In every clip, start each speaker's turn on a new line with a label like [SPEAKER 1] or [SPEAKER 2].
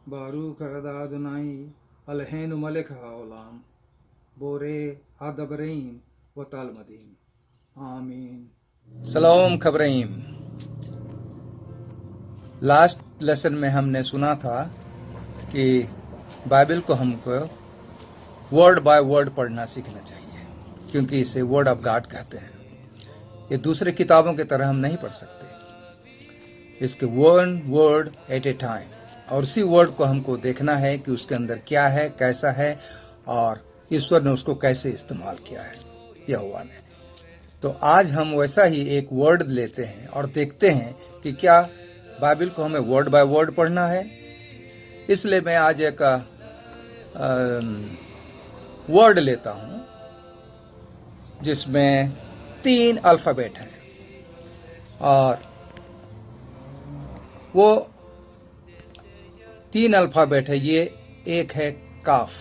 [SPEAKER 1] Baruch hada Adonai Eloheinu melech haolam Borei hadabarim v'talmadim. Amen.
[SPEAKER 2] सलाम खबरीम। Last lesson में हमने सुना था कि बाइबल को हमको वर्ड बाय वर्ड पढ़ना सीखना चाहिए, क्योंकि इसे वर्ड ऑफ गॉड कहते हैं। ये दूसरे किताबों की तरह हम नहीं पढ़ सकते, इसके one word at A time, और उसी वर्ड को हमको देखना है कि उसके अंदर क्या है, कैसा है, और ईश्वर ने उसको कैसे इस्तेमाल किया है यहोवा ने। तो आज हम वैसा ही एक वर्ड लेते हैं और देखते हैं कि क्या बाइबल को हमें वर्ड बाय वर्ड पढ़ना है। इसलिए मैं आज एक वर्ड लेता हूं जिसमें 3 अल्फाबेट हैं, और वो 3 अल्फाबेट है। ये एक है काफ,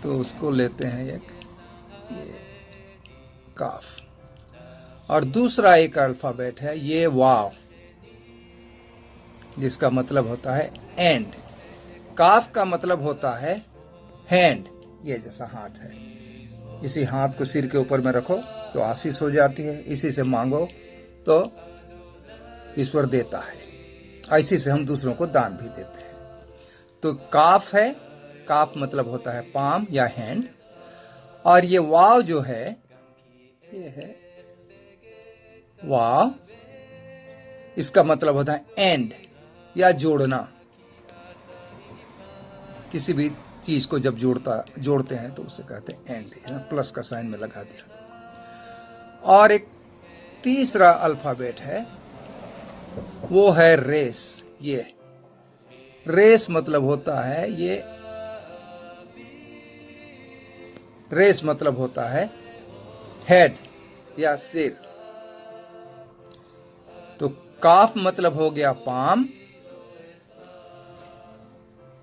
[SPEAKER 2] तो उसको लेते हैं एक, ये काफ। और दूसरा एक अल्फाबेट है ये वाव, जिसका मतलब होता है एंड। काफ का मतलब होता है हैंड, ये जैसा हाथ है। इसी हाथ को सिर के ऊपर में रखो तो आशीष हो जाती है, इसी से मांगो तो ईश्वर देता है, इसी से हम दूसरों को दान भी देते हैं। तो काफ है, काफ मतलब होता है पाम या हैंड। और ये वाव जो है, ये है वाव, इसका मतलब होता है एंड या जोड़ना। किसी भी चीज को जब जोड़ते हैं तो उसे कहते हैं एंड, प्लस का साइन में लगा दिया। और एक तीसरा अल्फाबेट है, वो है रेस। ये रेस मतलब होता है, ये रेस मतलब होता है हेड या सिर। तो काफ मतलब हो गया पाम,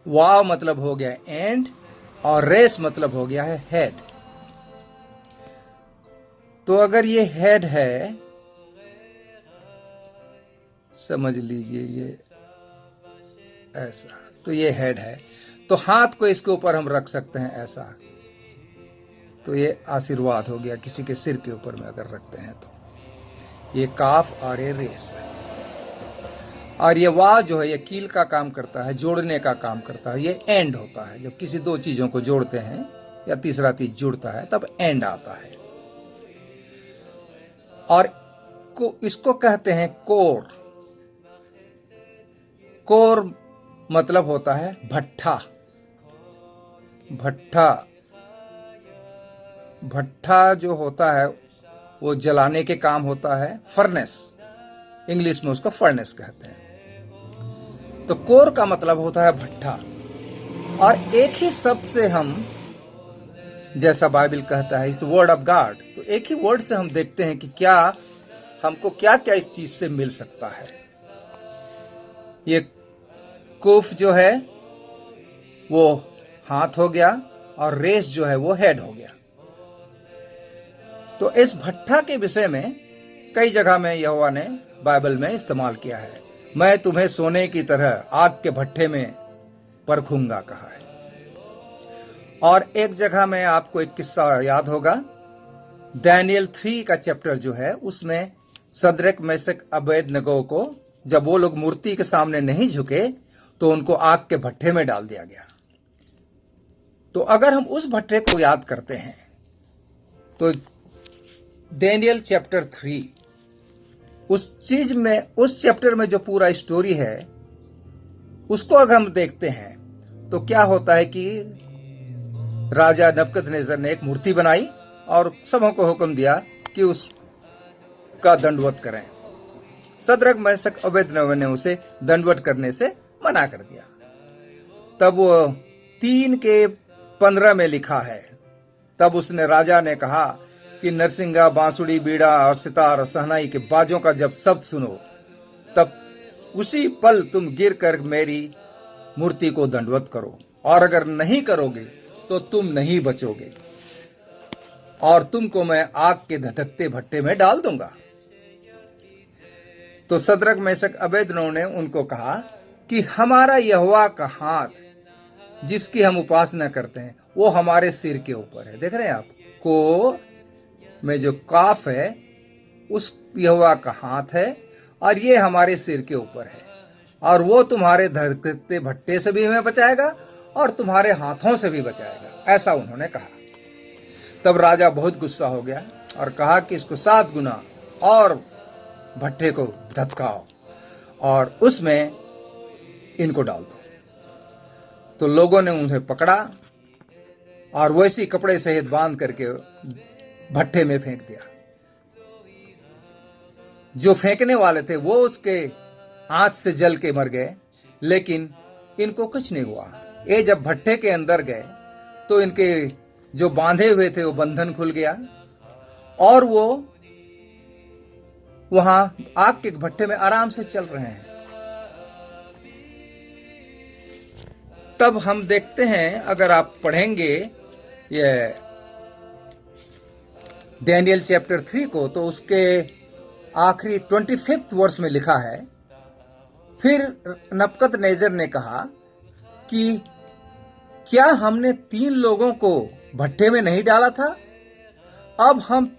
[SPEAKER 2] वाव मतलब हो गया एंड, और रेस मतलब हो गया है हेड। तो अगर ये हेड है, समझ लीजिए ये ऐसा, तो ये हेड है, तो हाथ को इसके ऊपर हम रख सकते हैं ऐसा, तो ये आशीर्वाद हो गया। किसी के सिर के ऊपर में अगर रखते हैं तो ये काफ और ये रेस है। और ये वाव जो है, ये कील का काम करता है, जोड़ने का काम करता है। ये एंड होता है, जब किसी दो चीजों को जोड़ते हैं या तीसरा चीज जुड़ता है तब एंड आता है। और इसको कहते हैं कोर। कोर मतलब होता है भट्ठा। भट्ठा, भट्ठा जो होता है वो जलाने के काम होता है। फर्नेस, इंग्लिश में उसको फर्नेस कहते हैं। तो कोर का मतलब होता है भट्ठा। और एक ही शब्द से हम, जैसा बाइबल कहता है इस वर्ड ऑफ गॉड, तो एक ही वर्ड से हम देखते हैं कि क्या हमको क्या क्या इस चीज से मिल सकता है। ये कुफ जो है वो हाथ हो गया, और रेस जो है वो हेड हो गया। तो इस भट्ठा के विषय में कई जगह में यहोवा ने बाइबल में इस्तेमाल किया है। मैं तुम्हें सोने की तरह आग के भट्ठे में परखूंगा कहा है। और एक जगह में आपको एक किस्सा याद होगा, दानियल 3 का चैप्टर जो है, उसमें सद्रक मेशक अबेदनगो को जब वो लोग मूर्ति के सामने नहीं झुके तो उनको आग के भट्ठे में डाल दिया गया। तो अगर हम उस भट्ठे को याद करते हैं तो दानियल चैप्टर 3, उस चीज में, उस चैप्टर में जो पूरा स्टोरी है उसको अगर हम देखते हैं तो क्या होता है कि राजा नबूकदनेस्सर ने एक मूर्ति बनाई और सबों को हुक्म दिया कि उसका दंडवत करें। सद्रक मेशक अबेदनगो ने उसे दंडवत करने से मना कर दिया। तब वो 3:15 में लिखा है, तब उसने, राजा ने कहा कि नरसिंगा, बांसुड़ी, बीड़ा और सितार और सहनाई के बाजों का जब शब्द सुनो, तब उसी पल तुम गिर कर मेरी मूर्ति को दंडवत करो, और अगर नहीं करोगे तो तुम नहीं बचोगे, और तुमको मैं आग के धधकते भट्टे में डाल दूंगा। तो सद्रक मेशक अबेदनगो ने उनको कहा कि हमारा यहोवा का हाथ जिसकी हम उपासना करते हैं वो हमारे सिर के ऊपर है। देख रहे हैं आप, को में जो काफ है उस यहोवा का हाथ है और ये हमारे सिर के ऊपर है, और वो तुम्हारे धरते भट्टे से भी हमें बचाएगा और तुम्हारे हाथों से भी बचाएगा, ऐसा उन्होंने कहा। तब राजा बहुत गुस्सा हो गया और कहा कि इसको 7 गुना और भट्टे को धतकाओ और उसमें इनको डाल दो। तो लोगों ने उन्हें पकड़ा और वैसी कपड़े सहित बांध करके भट्टे में फेंक दिया। जो फेंकने वाले थे वो उसके आंच से जल के मर गए, लेकिन इनको कुछ नहीं हुआ। ये जब भट्टे के अंदर गए तो इनके जो बांधे हुए थे वो बंधन खुल गया और वो वहां आग के भट्टे में आराम से चल रहे हैं। तब हम देखते हैं, अगर आप पढ़ेंगे ये डैनियल चैप्टर 3 को, तो उसके आखिरी 25th वर्ष में लिखा है, फिर नबूकदनेस्सर ने कहा कि क्या हमने 3 लोगों को भट्टे में नहीं डाला था? अब हम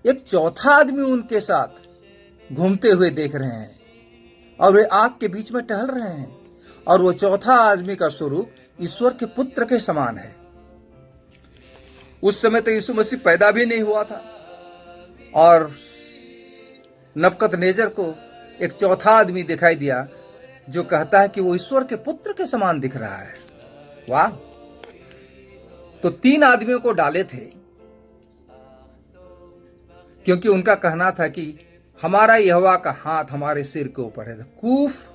[SPEAKER 2] एक चौथा आदमी उनके साथ घूमते हुए देख रहे हैं और वे आग के बीच में टहल रहे हैं, और वो चौथा आदमी का स्वरूप ईश्वर के पुत्र के समान है। उस समय तो यीशु मसीह पैदा भी नहीं हुआ था और नबूकदनेस्सर को एक चौथा आदमी दिखाई दिया जो कहता है कि वो ईश्वर के पुत्र के समान दिख रहा है। वाह! तो 3 आदमियों को डाले थे क्योंकि उनका कहना था कि हमारा यहोवा का हाथ हमारे सिर के ऊपर है। कूफ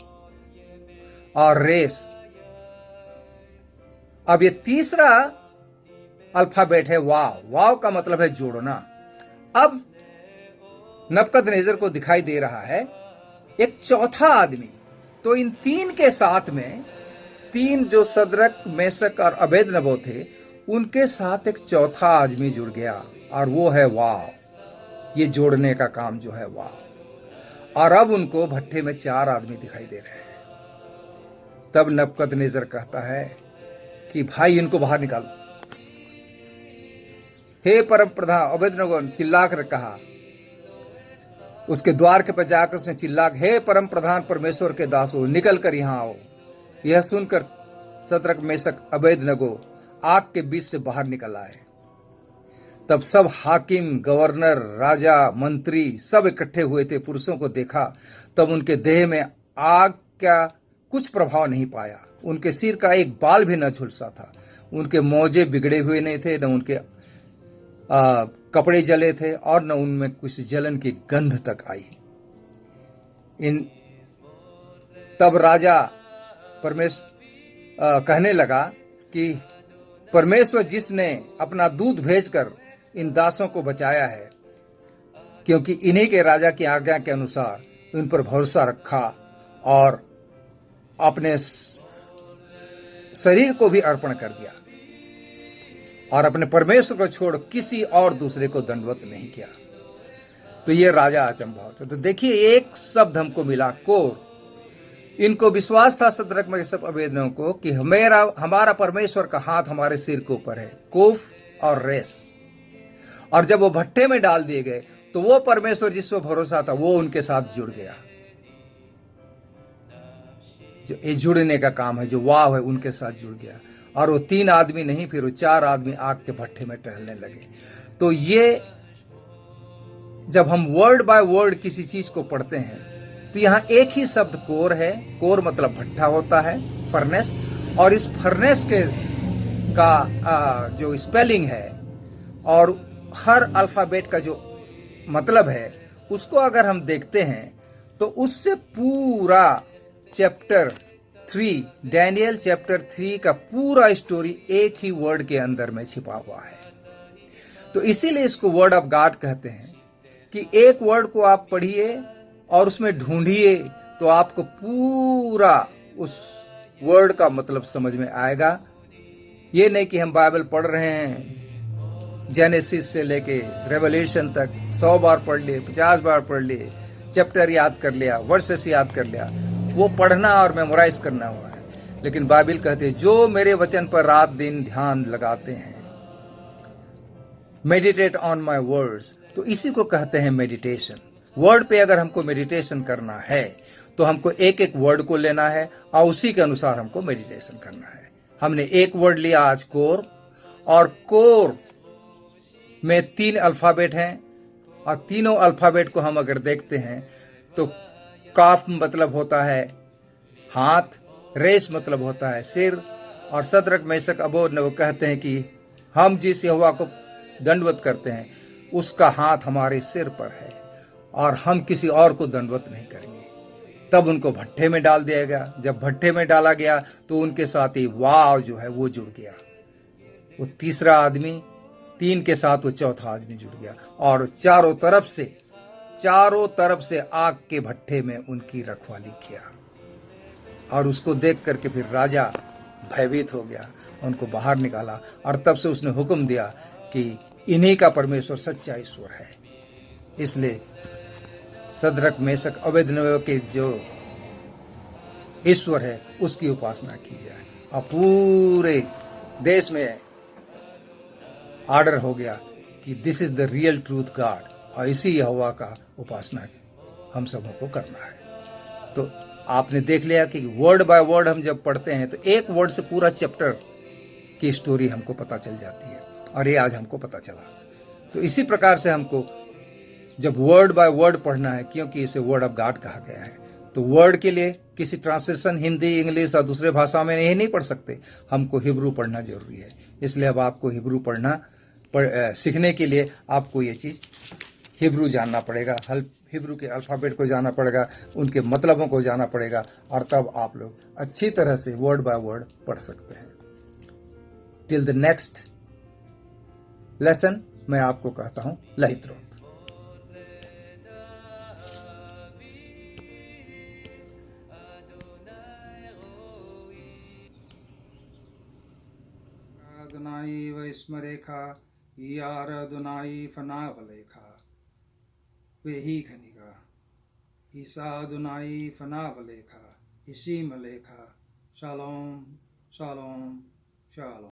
[SPEAKER 2] और रेस। अब ये तीसरा अल्फाबेट है वाव। वाव का मतलब है जोड़ना। अब नबूकदनेस्सर को दिखाई दे रहा है एक चौथा आदमी। तो इन 3 के साथ में 3 जो सदरक, मेशक और अबेदनगो थे, उनके साथ एक चौथा आदमी जुड़ गया और वो है वाव। ये जोड़ने का काम जो है वाव। और अब उनको भट्टे में 4 आदमी दिखाई दे रहे हैं। तब नबूकदनेस्सर कहता है कि भाई इनको बाहर निकालो। हे परम प्रधान, अबेदनगो चिल्ला कर कहा, उसके द्वार के पास जाकर उसने चिल्ला, हे परम प्रधान परमेश्वर के दासों, निकल कर यहां आओ। यह सुनकर सदरक, मेशक, अबेदनगो आग के बीच से बाहर निकल आए। तब सब हाकिम, गवर्नर, राजा, मंत्री सब इकट्ठे हुए थे। पुरुषों को देखा तब उनके देह में आग का कुछ प्रभाव नहीं पाया। उनके सिर का एक बाल भी न झुलसा था। उनके मोजे बिगड़े हुए नहीं थे, न उनके कपड़े जले थे और न उनमें कुछ जलन की गंध तक आई। तब राजा कहने लगा कि परमेश्वर जिसने अपना दूत भेजकर इन दासों को बचाया है, क्योंकि इन्हीं के राजा की आज्ञा के अनुसार इन पर भरोसा रखा और अपने शरीर को भी अर्पण कर दिया और अपने परमेश्वर को छोड़ किसी और दूसरे को दंडवत नहीं किया, तो ये राजा अचंभा होता। तो देखिए, एक शब्द हमको मिला, कोर। इनको विश्वास था सदरक, मेशक, अबेदनगो को कि हमारा परमेश्वर का हाथ हमारे सिर के ऊपर है। कोफ और रेस। और जब वो भट्टे में डाल दिए गए तो वो परमेश्वर जिस पर भरोसा था वो उनके साथ जुड़ गया। जो ये जुड़ने का काम है, जो वाव है, उनके साथ जुड़ गया। और वो 3 आदमी नहीं, फिर वो 4 आदमी आग के भट्टे में टहलने लगे। तो ये जब हम वर्ड बाय वर्ड किसी चीज को पढ़ते हैं तो यहां एक ही शब्द कोर है। कोर मतलब भट्टा होता है, फर्नेस। और इस फर्नेस के का जो स्पेलिंग है और हर अल्फाबेट का जो मतलब है, उसको अगर हम देखते हैं तो उससे पूरा चैप्टर 3, डैनियल चैप्टर 3 का पूरा स्टोरी एक ही वर्ड के अंदर में छिपा हुआ है। तो इसीलिए इसको वर्ड ऑफ गॉड कहते हैं कि एक वर्ड को आप पढ़िए और उसमें ढूंढिए तो आपको पूरा उस वर्ड का मतलब समझ में आएगा। ये नहीं कि हम बाइबल पढ़ रहे हैं, जेनेसिस से लेके रेवलेशन तक 100 बार पढ़ लिए, 50 बार पढ़ लिए, चैप्टर याद कर लिया, वर्सेस याद कर लिया, वो पढ़ना और मेमोराइज करना हुआ है। लेकिन बाइबल कहते हैं जो मेरे वचन पर रात दिन ध्यान लगाते हैं, मेडिटेट ऑन माई वर्ड्स, तो इसी को कहते हैं मेडिटेशन। वर्ड पे अगर हमको मेडिटेशन करना है तो हमको एक एक वर्ड को लेना है और उसी के अनुसार हमको मेडिटेशन करना है। हमने एक वर्ड लिया आज कोर, और कोर में 3 अल्फाबेट हैं, और तीनों अल्फाबेट को हम अगर देखते हैं तो काफ मतलब होता है हाथ, रेस मतलब होता है सिर, और सदरक मेशक अबेदनगो कहते हैं कि हम जिस यहोवा को दंडवत करते हैं उसका हाथ हमारे सिर पर है और हम किसी और को दंडवत नहीं करेंगे। तब उनको भट्ठे में डाल दिया गया। जब भट्ठे में डाला गया तो उनके साथ ही वाव जो है वो जुड़ गया। वो तीसरा आदमी, 3 के साथ वो चौथा आदमी जुड़ गया, और चारों तरफ से आग के भट्ठे में उनकी रखवाली किया। और उसको देख करके फिर राजा भयभीत हो गया, उनको बाहर निकाला, और तब से उसने हुक्म दिया कि इन्हीं का परमेश्वर सच्चा ईश्वर है। इसलिए सदरक मेशक अबेदनगो के जो ईश्वर है उसकी उपासना की जाए। और पूरे देश में ऑर्डर हो गया कि this is the real truth God, और इसी यहोवा का उपासना हम सबों को करना है। तो आपने देख लिया कि वर्ड बाय वर्ड हम जब पढ़ते हैं तो एक वर्ड से पूरा चैप्टर की स्टोरी हमको पता चल जाती है, और ये आज हमको पता चला। तो इसी प्रकार से हमको जब वर्ड बाय वर्ड पढ़ना है, क्योंकि इसे वर्ड ऑफ गॉड कहा गया है, तो वर्ड के लिए किसी ट्रांसलेशन हिंदी, इंग्लिश और दूसरे भाषा में नहीं पढ़ सकते, हमको हिब्रू पढ़ना जरूरी है। इसलिए अब आपको हिब्रू सीखने के लिए आपको ये चीज़ हिब्रू जानना पड़ेगा, हिब्रू के अल्फ़ाबेट को जानना पड़ेगा, उनके मतलबों को जानना पड़ेगा, और तब आप लोग अच्छी तरह से वर्ड बाय वर्ड पढ़ सकते हैं। टिल द नेक्स्ट लेसन मैं आपको कहता हूं लहित्रोथ।
[SPEAKER 1] अदुनाई वैस्मरेखा यार अदुनाई फनावलेखा वेही खनिगा ईसा अदुनाई फनावलेखा इसी मलेखा शालोम शालोम शालोम।